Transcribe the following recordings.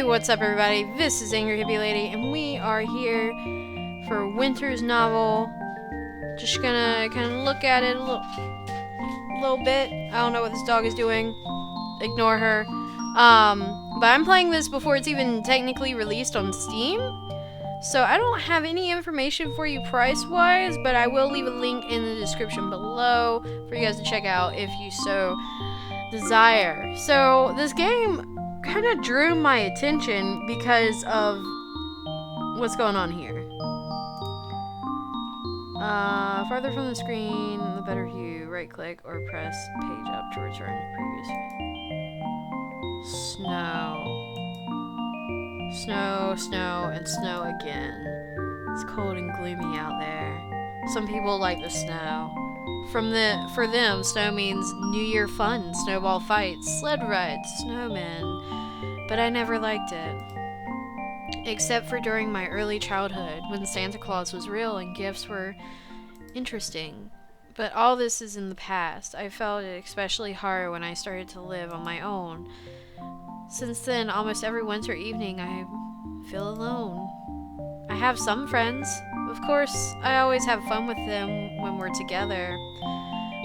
Hey, what's up everybody? This is Angry Hippie Lady, and we are here for Winter's novel. Just gonna kind of look at it a little bit. I don't know what this dog is doing. Ignore her. But I'm playing this before it's even technically released on Steam. So I don't have any information for you price-wise, but I will leave a link in the description below for you guys to check out if you so desire. So this game kind of drew my attention because of what's going on here. Farther from the screen, the better view. Right click or press page up to return to previous view. Snow, and snow again. It's cold and gloomy out there. Some people like the snow. For them, snow means New Year fun, snowball fights, sled rides, snowmen. But I never liked it. Except for during my early childhood, when Santa Claus was real and gifts were interesting. But all this is in the past. I felt it especially hard when I started to live on my own. Since then, almost every winter evening, I feel alone. I have some friends. Of course, I always have fun with them when we're together.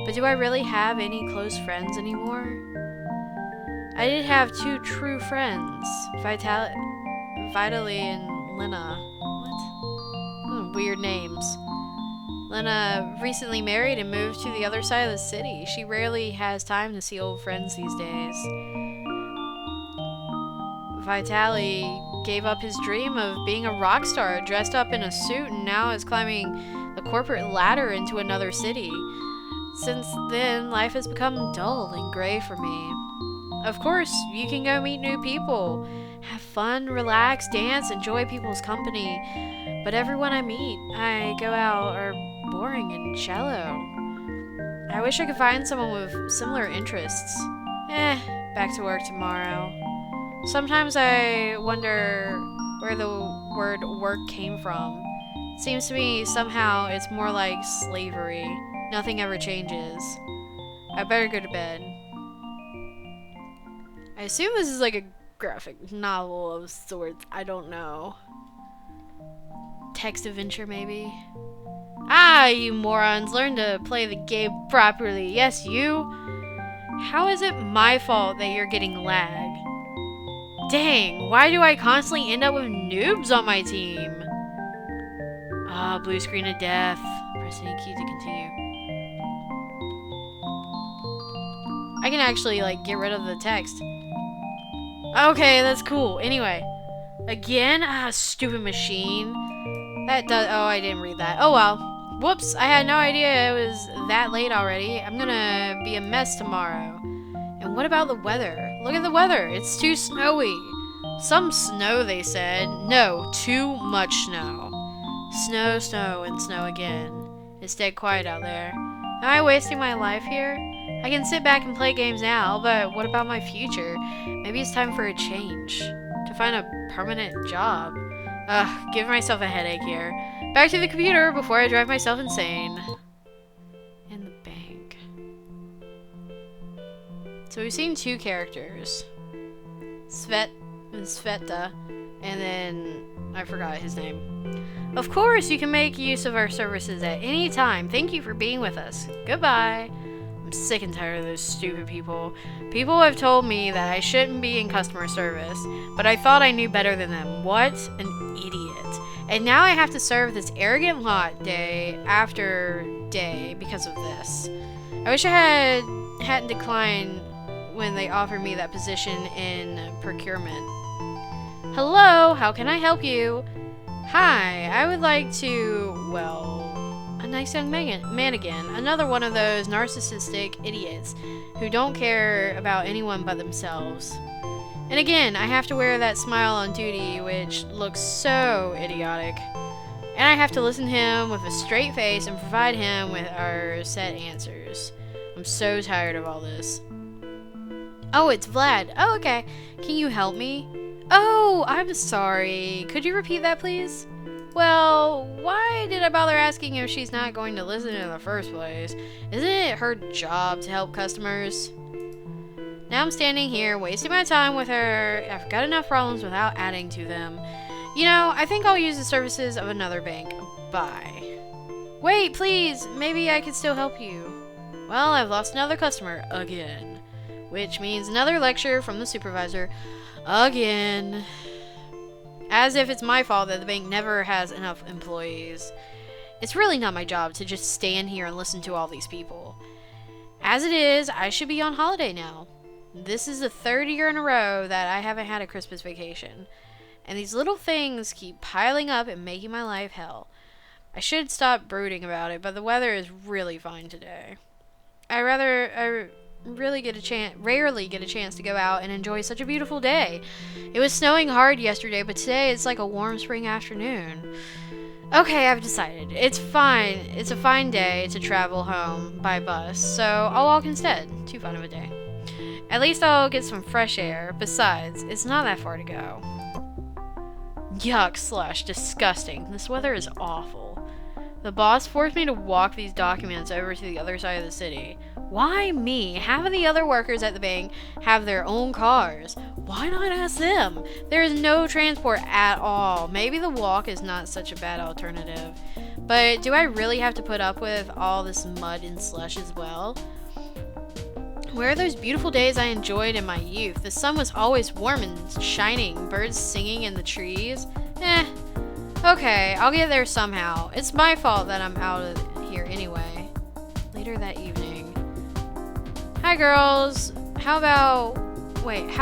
But do I really have any close friends anymore? I did have two true friends, Vitaly and Lena. What? Weird names. Lena recently married and moved to the other side of the city. She rarely has time to see old friends these days. Vitaly gave up his dream of being a rock star, dressed up in a suit, and now is climbing the corporate ladder into another city. Since then, life has become dull and gray for me. Of course, you can go meet new people, have fun, relax, dance, enjoy people's company, but everyone I meet, I go out, are boring and shallow. I wish I could find someone with similar interests. Back to work tomorrow. Sometimes I wonder where the word work came from. It seems to me somehow it's more like slavery. Nothing ever changes. I better go to bed. I assume this is like a graphic novel of sorts. I don't know. Text adventure, maybe? Ah, you morons. Learn to play the game properly. Yes, you. How is it my fault that you're getting lag? Dang, why do I constantly end up with noobs on my team? Ah, blue screen of death. Press any key to continue. I can actually, like, get rid of the text. Okay, that's cool. Anyway. Again? Ah, stupid machine. That does... Oh, I didn't read that. Oh, well. Whoops, I had no idea it was that late already. I'm gonna be a mess tomorrow. And what about the weather? Look at the weather. It's too snowy. Some snow, they said. No, too much snow. Snow, snow, and snow again. It's dead quiet out there. Am I wasting my life here? I can sit back and play games now, but what about my future? Maybe it's time for a change. To find a permanent job. Ugh, giving myself a headache here. Back to the computer before I drive myself insane. In the bank. So we've seen two characters. Sveta, and then I forgot his name. Of course, you can make use of our services at any time. Thank you for being with us. Goodbye. I'm sick and tired of those stupid people. People have told me that I shouldn't be in customer service, but I thought I knew better than them. What an idiot. And now I have to serve this arrogant lot day after day because of this. I wish I hadn't declined when they offered me that position in procurement. Hello, how can I help you? Hi, I would like to, well, a nice young man again. Another one of those narcissistic idiots who don't care about anyone but themselves. And again, I have to wear that smile on duty, which looks so idiotic. And I have to listen to him with a straight face and provide him with our set answers. I'm so tired of all this. Oh, it's Vlad. Oh, okay. Can you help me? Oh, I'm sorry. Could you repeat that, please? Well, why did I bother asking if she's not going to listen in the first place? Isn't it her job to help customers? Now I'm standing here, wasting my time with her. I've got enough problems without adding to them. You know, I think I'll use the services of another bank. Bye. Wait, please. Maybe I could still help you. Well, I've lost another customer. Again. Which means another lecture from the supervisor. Again. As if it's my fault that the bank never has enough employees. It's really not my job to just stand here and listen to all these people. As it is, I should be on holiday now. This is the 3rd year in a row that I haven't had a Christmas vacation. And these little things keep piling up and making my life hell. I should stop brooding about it, but the weather is really fine today. I rarely get a chance to go out and enjoy such a beautiful day. It was snowing hard yesterday, but today it's like a warm spring afternoon. Okay, I've decided. It's fine. It's a fine day to travel home by bus, so I'll walk instead. Too fun of a day. At least I'll get some fresh air. Besides, it's not that far to go. Yuck / disgusting. This weather is awful. The boss forced me to walk these documents over to the other side of the city. Why me? Half of the other workers at the bank have their own cars. Why not ask them? There is no transport at all. Maybe the walk is not such a bad alternative. But do I really have to put up with all this mud and slush as well? Where are those beautiful days I enjoyed in my youth? The sun was always warm and shining, birds singing in the trees. Okay, I'll get there somehow. It's my fault that I'm out of here anyway. Later that evening. Hi girls! How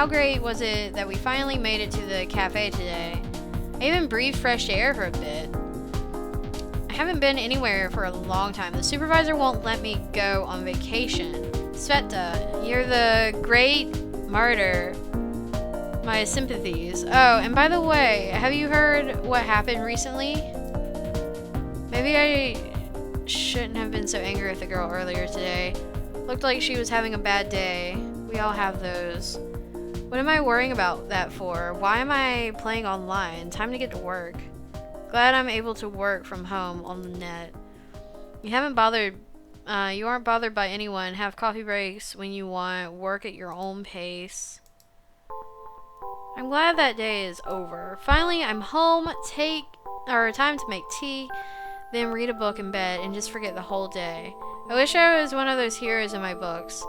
great was it that we finally made it to the cafe today? I even breathed fresh air for a bit. I haven't been anywhere for a long time. The supervisor won't let me go on vacation. Sveta, you're the great martyr. My sympathies. Oh, and by the way, have you heard what happened recently? Maybe I shouldn't have been so angry with the girl earlier today. Looked like she was having a bad day. We all have those. What am I worrying about that for? Why am I playing online? Time to get to work. Glad I'm able to work from home on the net. You aren't bothered by anyone. Have coffee breaks when you want. Work at your own pace. I'm glad that day is over. Finally, I'm home. Time to make tea, then read a book in bed and just forget the whole day. I wish I was one of those heroes in my books.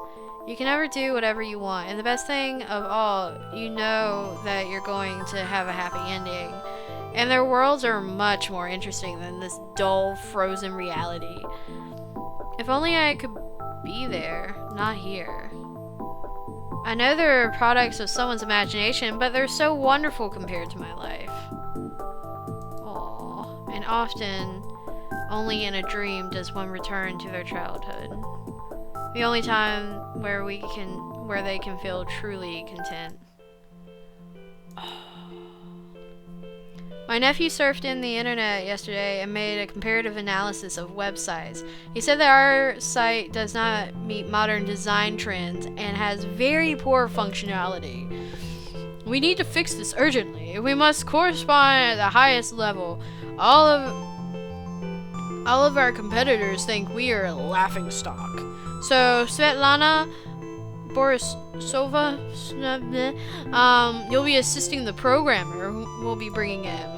You can never do whatever you want, and the best thing of all, you know that you're going to have a happy ending. And their worlds are much more interesting than this dull, frozen reality. If only I could be there, not here. I know they're products of someone's imagination, but they're so wonderful compared to my life. Aww. And often, only in a dream does one return to their childhood. The only time where they can feel truly content. My nephew surfed in the internet yesterday and made a comparative analysis of websites. He said that our site does not meet modern design trends and has very poor functionality. We need to fix this urgently. We must correspond at the highest level. All of our competitors think we are a laughingstock. So, Svetlana Borisova, you'll be assisting the programmer who we'll be bringing in.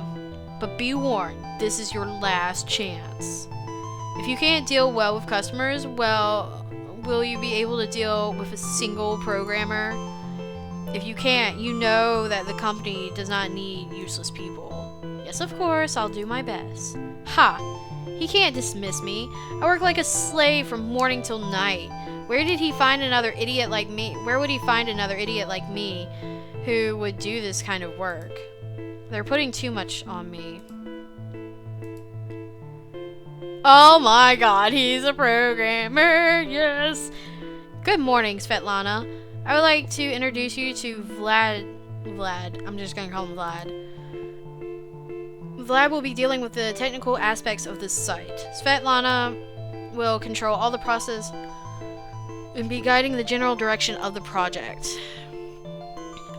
But be warned, this is your last chance. If you can't deal well with customers, well, will you be able to deal with a single programmer? If you can't, you know that the company does not need useless people. Yes, of course, I'll do my best. Ha! He can't dismiss me. I work like a slave from morning till night. Where would he find another idiot like me who would do this kind of work? They're putting too much on me. Oh my god, he's a programmer, yes! Good morning, Svetlana. I would like to introduce you to Vlad. I'm just gonna call him Vlad. Vlad will be dealing with the technical aspects of this site. Svetlana will control all the process and be guiding the general direction of the project.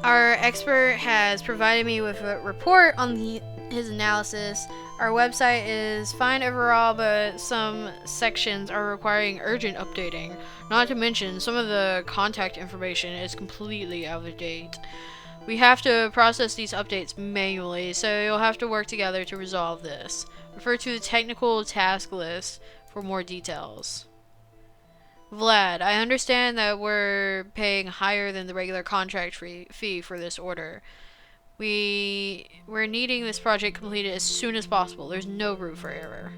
Our expert has provided me with a report on his analysis. Our website is fine overall, but some sections are requiring urgent updating. Not to mention, some of the contact information is completely out of date. We have to process these updates manually, so you'll have to work together to resolve this. Refer to the technical task list for more details. Vlad, I understand that we're paying higher than the regular contract fee for this order. We're needing this project completed as soon as possible. There's no room for error.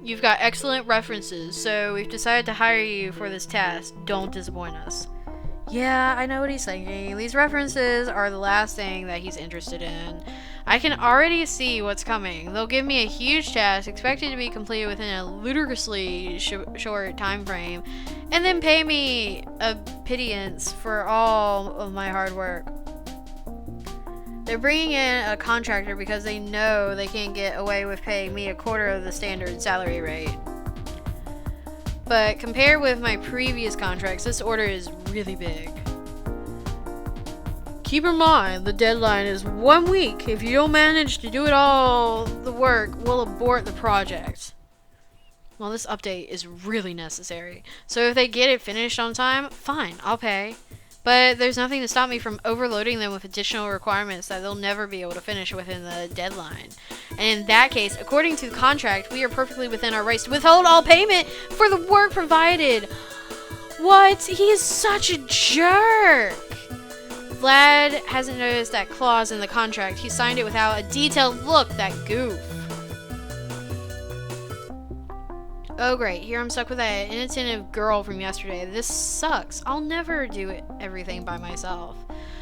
You've got excellent references, so we've decided to hire you for this task. Don't disappoint us. Yeah, I know what he's thinking. These references are the last thing that he's interested in. I can already see what's coming. They'll give me a huge task expected to be completed within a ludicrously short time frame, and then pay me a pittance for all of my hard work. They're bringing in a contractor because they know they can't get away with paying me a quarter of the standard salary rate. But compared with my previous contracts, this order is really big. Keep in mind, the deadline is 1 week. If you don't manage to do it all, the work will abort the project. Well, this update is really necessary. So if they get it finished on time, fine, I'll pay. But there's nothing to stop me from overloading them with additional requirements that they'll never be able to finish within the deadline. And in that case, according to the contract, we are perfectly within our rights to withhold all payment for the work provided. What? He is such a jerk. Vlad hasn't noticed that clause in the contract. He signed it without a detailed look, that goof. Oh great, here I'm stuck with that inattentive girl from yesterday. This sucks. I'll never do everything by myself.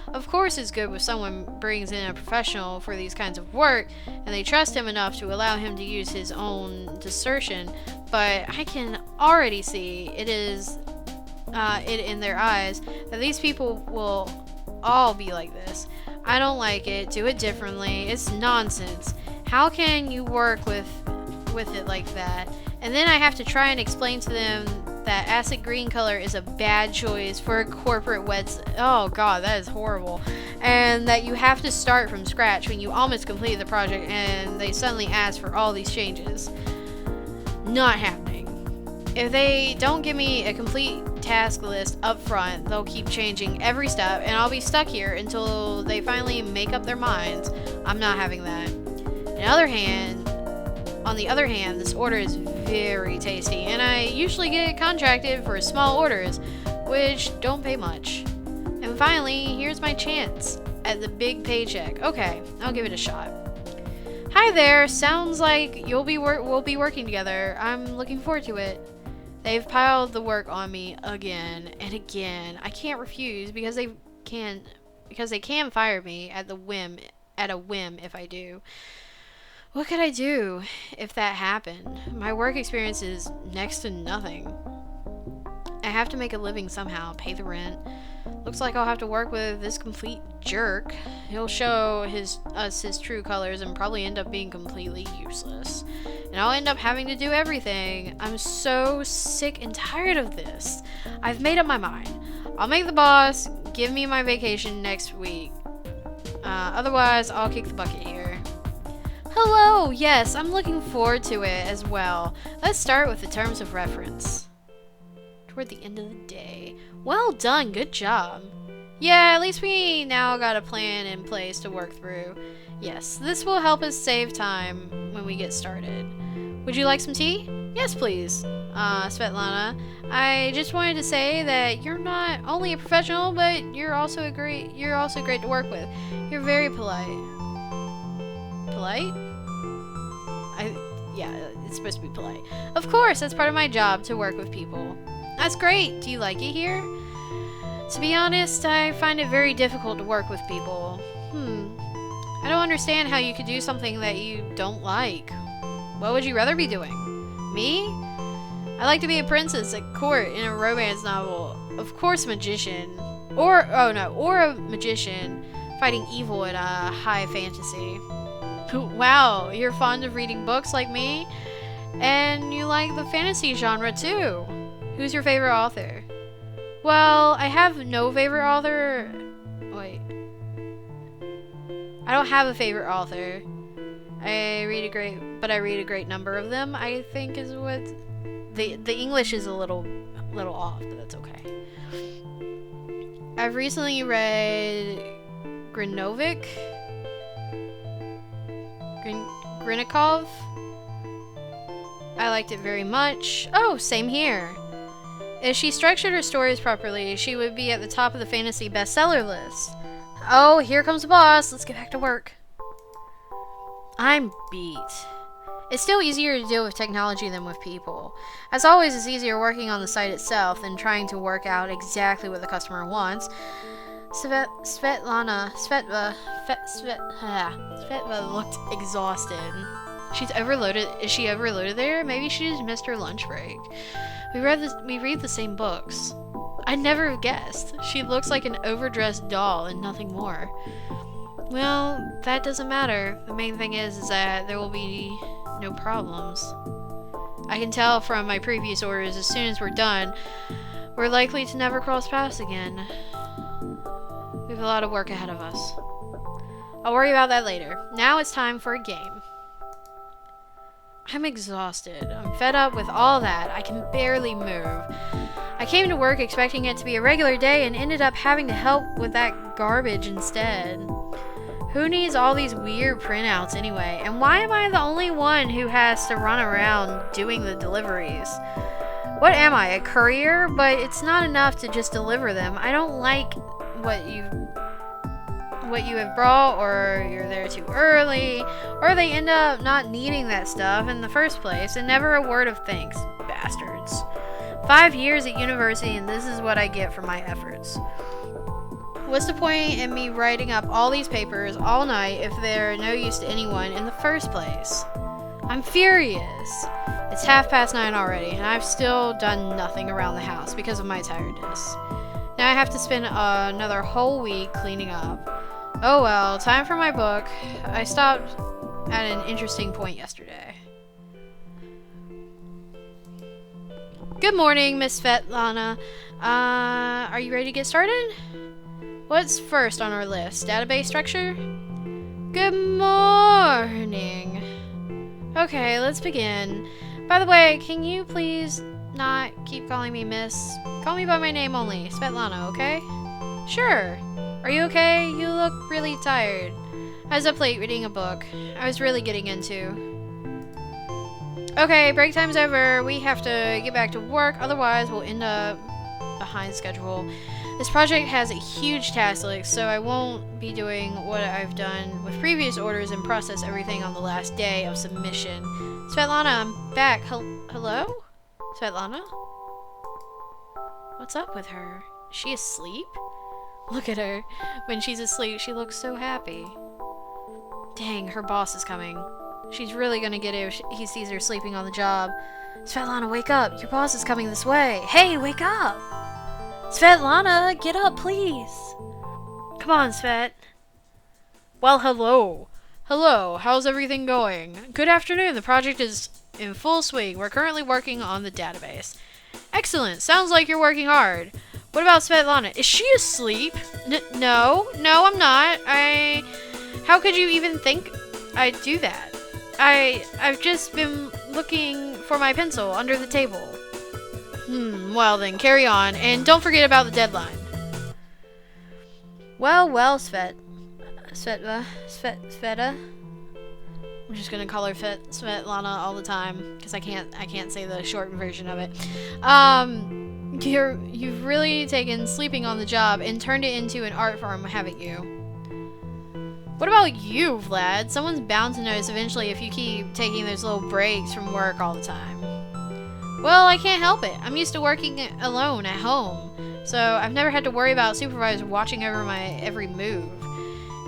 Of course it's good when someone brings in a professional for these kinds of work, and they trust him enough to allow him to use his own discretion, but I can already see it in their eyes that these people will all be like this. I don't like it. Do it differently. It's nonsense. How can you work with it like that? And then I have to try and explain to them that acid green color is a bad choice for a corporate website. Oh god, that is horrible. And that you have to start from scratch when you almost completed the project and they suddenly ask for all these changes. Not happening. If they don't give me a complete task list up front, they'll keep changing every step and I'll be stuck here until they finally make up their minds. I'm not having that. On the other hand, this order is very tasty, and I usually get contracted for small orders, which don't pay much. And finally, here's my chance at the big paycheck. Okay, I'll give it a shot. Hi there, sounds like we'll be working together. I'm looking forward to it. They've piled the work on me again and again. I can't refuse because they can fire me at a whim if I do. What could I do if that happened? My work experience is next to nothing. I have to make a living somehow, pay the rent. Looks like I'll have to work with this complete jerk. He'll show us his true colors and probably end up being completely useless. And I'll end up having to do everything. I'm so sick and tired of this. I've made up my mind. I'll make the boss give me my vacation next week. Otherwise, I'll kick the bucket here. Hello! Yes, I'm looking forward to it as well. Let's start with the terms of reference. Toward the end of the day. Well done, good job. Yeah, at least we now got a plan in place to work through. Yes, this will help us save time when we get started. Would you like some tea? Yes, please. Svetlana, I just wanted to say that you're not only a professional, but you're also great to work with. You're very polite. Polite? Yeah, it's supposed to be polite. Of course, that's part of my job, to work with people. That's great. Do you like it here? To be honest, I find it very difficult to work with people. I don't understand how you could do something that you don't like. What would you rather be doing? Me? I like to be a princess at court in a romance novel. Of course, a magician. Or a magician fighting evil in a high fantasy. Wow, you're fond of reading books like me? And you like the fantasy genre too. Who's your favorite author? Well, I have no favorite author. Wait. I don't have a favorite author. I read a great number of them, I think is what... The English is a little off, but that's okay. I've recently read Grinikov. I liked it very much. Oh, same here. If she structured her stories properly, she would be at the top of the fantasy bestseller list. Oh, here comes the boss. Let's get back to work. I'm beat. It's still easier to deal with technology than with people. As always, it's easier working on the site itself than trying to work out exactly what the customer wants. Svetlana looked exhausted. She's overloaded. Is she overloaded there? Maybe she just missed her lunch break. We read the same books. I'd never have guessed. She looks like an overdressed doll and nothing more. Well, that doesn't matter. The main thing is that there will be no problems. I can tell from my previous orders, as soon as we're done, we're likely to never cross paths again. We have a lot of work ahead of us. I'll worry about that later. Now it's time for a game. I'm exhausted. I'm fed up with all that. I can barely move. I came to work expecting it to be a regular day and ended up having to help with that garbage instead. Who needs all these weird printouts anyway? And why am I the only one who has to run around doing the deliveries? What am I, a courier? But it's not enough to just deliver them. I don't like what you have brought, or you're there too early, or they end up not needing that stuff in the first place, and never a word of thanks, bastards. 5 years at university, and this is what I get for my efforts. What's the point in me writing up all these papers all night if they're no use to anyone in the first place? I'm furious. It's 9:30 already, and I've still done nothing around the house because of my tiredness. Now I have to spend another whole week cleaning up. Oh well, time for my book. I stopped at an interesting point yesterday. Good morning, Miss Svetlana. Are you ready to get started? What's first on our list? Database structure? Good morning. Okay, let's begin. By the way, can you please not keep calling me Miss? Call me by my name only, Svetlana, okay? Sure. Are you okay? You look really tired. I was up late reading a book I was really getting into. Okay, break time's over. We have to get back to work, otherwise we'll end up behind schedule. This project has a huge task list, so I won't be doing what I've done with previous orders and process everything on the last day of submission. Svetlana, I'm back. Hello? Svetlana? What's up with her? Is she asleep? Look at her. When she's asleep, she looks so happy. Dang, her boss is coming. She's really gonna get it if he sees her sleeping on the job. Svetlana, wake up. Your boss is coming this way. Hey, wake up! Svetlana, get up, please. Come on, Svet. Well, hello. Hello, how's everything going? Good afternoon, the project is in full swing. We're currently working on the database. Excellent, sounds like you're working hard. What about Svetlana? Is she asleep? No, I'm not. How could you even think I'd do that? I've just been looking for my pencil under the table. Well then, carry on, and don't forget about the deadline. Well, Sveta. I'm just gonna call her Svetlana all the time, because I can't say the short version of it. You've really taken sleeping on the job and turned it into an art form, haven't you? What about you, Vlad? Someone's bound to notice eventually if you keep taking those little breaks from work all the time. Well, I can't help it. I'm used to working alone at home, so I've never had to worry about supervisors watching over my every move.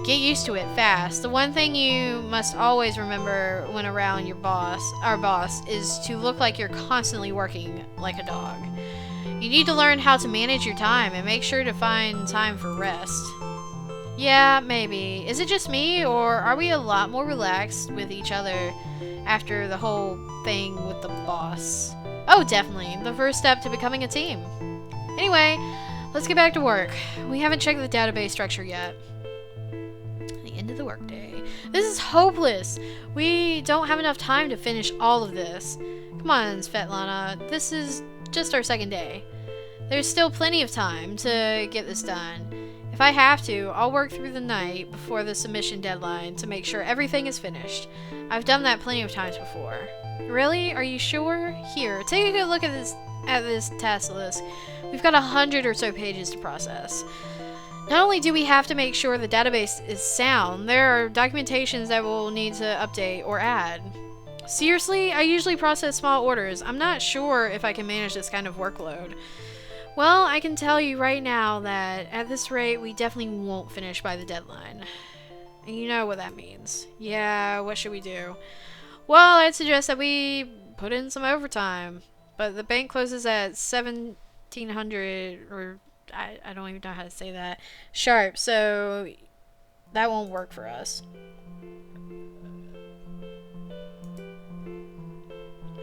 Get used to it fast. The one thing you must always remember when around our boss, is to look like you're constantly working like a dog. You need to learn how to manage your time and make sure to find time for rest. Yeah, maybe. Is it just me, or are we a lot more relaxed with each other after the whole thing with the boss? Oh, definitely. The first step to becoming a team. Anyway, let's get back to work. We haven't checked the database structure yet. The end of the workday. This is hopeless. We don't have enough time to finish all of this. Come on, Svetlana. This is just our second day. There's still plenty of time to get this done. If I have to, I'll work through the night before the submission deadline to make sure everything is finished. I've done that plenty of times before. Really? Are you sure? Here, take a good look at this task list. We've got 100 or so pages to process. Not only do we have to make sure the database is sound, there are documentations that we'll need to update or add. Seriously? I usually process small orders. I'm not sure if I can manage this kind of workload. Well, I can tell you right now that at this rate, we definitely won't finish by the deadline. And you know what that means. Yeah, what should we do? Well, I'd suggest that we put in some overtime. But the bank closes at 1700, or I don't even know how to say that, sharp, so that won't work for us.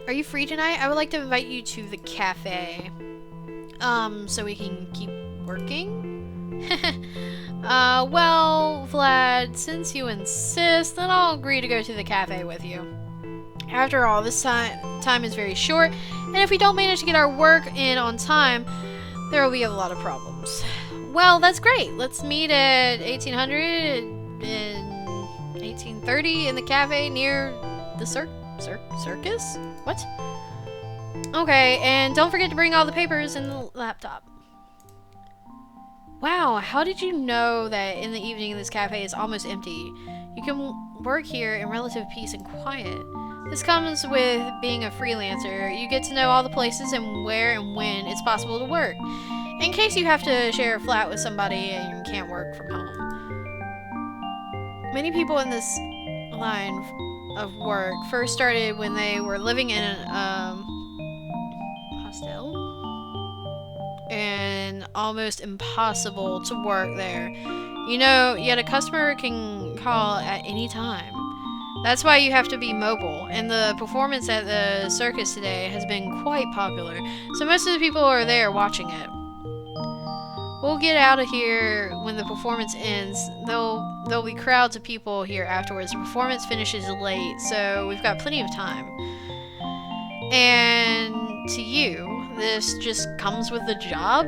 Are you free tonight? I would like to invite you to the cafe. So we can keep working? Well, Vlad, since you insist, then I'll agree to go to the cafe with you. After all, this time is very short, and if we don't manage to get our work in on time, there will be a lot of problems. Well, that's great. Let's meet at 1800 and 1830 in the cafe near the circus? What? Okay, and don't forget to bring all the papers and the laptop. Wow, how did you know that in the evening this cafe is almost empty? You can work here in relative peace and quiet. This comes with being a freelancer. You get to know all the places and where and when it's possible to work, in case you have to share a flat with somebody and can't work from home. Many people in this line of work first started when they were living in an hostel, and almost impossible to work there. You know, yet a customer can call at any time. That's why you have to be mobile, and the performance at the circus today has been quite popular, so most of the people are there watching it. We'll get out of here when the performance ends. There'll be crowds of people here afterwards. The performance finishes late, so we've got plenty of time. And to you, this just comes with the job?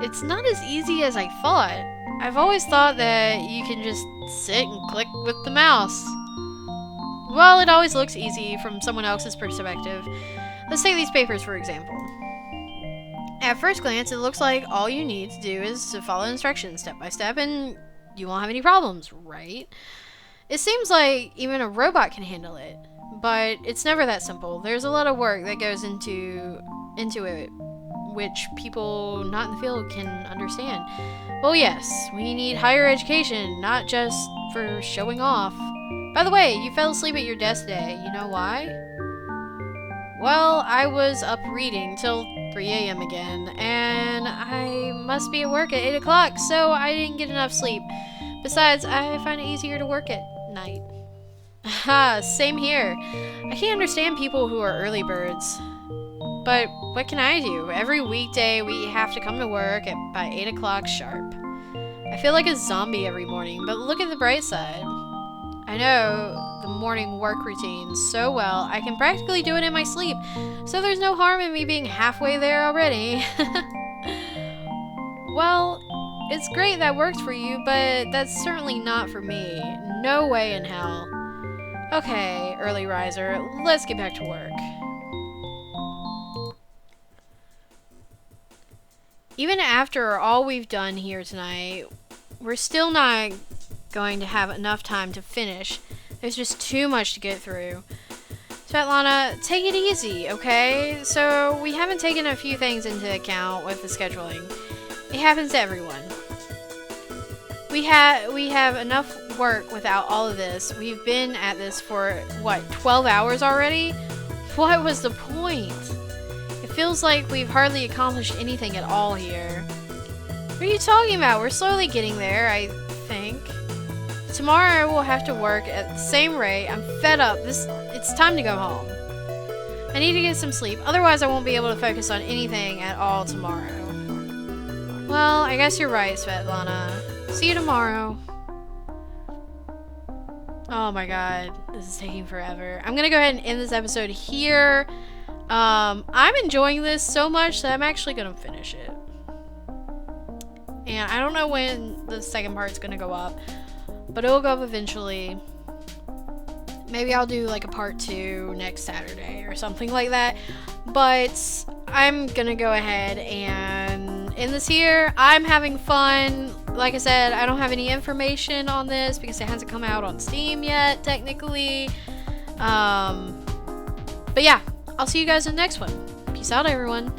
It's not as easy as I thought. I've always thought that you can just sit and click with the mouse. Well, it always looks easy from someone else's perspective. Let's take these papers for example. At first glance, it looks like all you need to do is to follow instructions step by step and you won't have any problems, right? It seems like even a robot can handle it, but it's never that simple. There's a lot of work that goes into it, which people not in the field can understand. Well, yes, we need higher education, not just for showing off. By the way, you fell asleep at your desk today. You know why? Well, I was up reading till 3 a.m. again, and I must be at work at 8 o'clock, so I didn't get enough sleep. Besides, I find it easier to work at night. Haha, same here. I can't understand people who are early birds. But what can I do? Every weekday we have to come to work by 8 o'clock sharp. I feel like a zombie every morning, but look at the bright side. I know the morning work routine so well, I can practically do it in my sleep, so there's no harm in me being halfway there already. Well, it's great that works for you, but that's certainly not for me. No way in hell. Okay, early riser, let's get back to work. Even after all we've done here tonight, we're still not going to have enough time to finish. There's just too much to get through. Svetlana, take it easy, okay? So, we haven't taken a few things into account with the scheduling. It happens to everyone. We have enough work without all of this. We've been at this for, what, 12 hours already? What was the point? It feels like we've hardly accomplished anything at all here. What are you talking about? We're slowly getting there, I think. Tomorrow we'll have to work at the same rate. I'm fed up. It's time to go home. I need to get some sleep, otherwise I won't be able to focus on anything at all tomorrow. Well, I guess you're right, Svetlana. See you tomorrow. Oh my god, this is taking forever. I'm gonna go ahead and end this episode here. I'm enjoying this so much that I'm actually gonna finish it. And I don't know when the second part's gonna go up, but it'll go up eventually. Maybe I'll do like a part 2 next Saturday or something like that. But I'm gonna go ahead and end this here. I'm having fun. Like I said, I don't have any information on this because it hasn't come out on Steam yet, technically. But yeah, I'll see you guys in the next one. Peace out, everyone.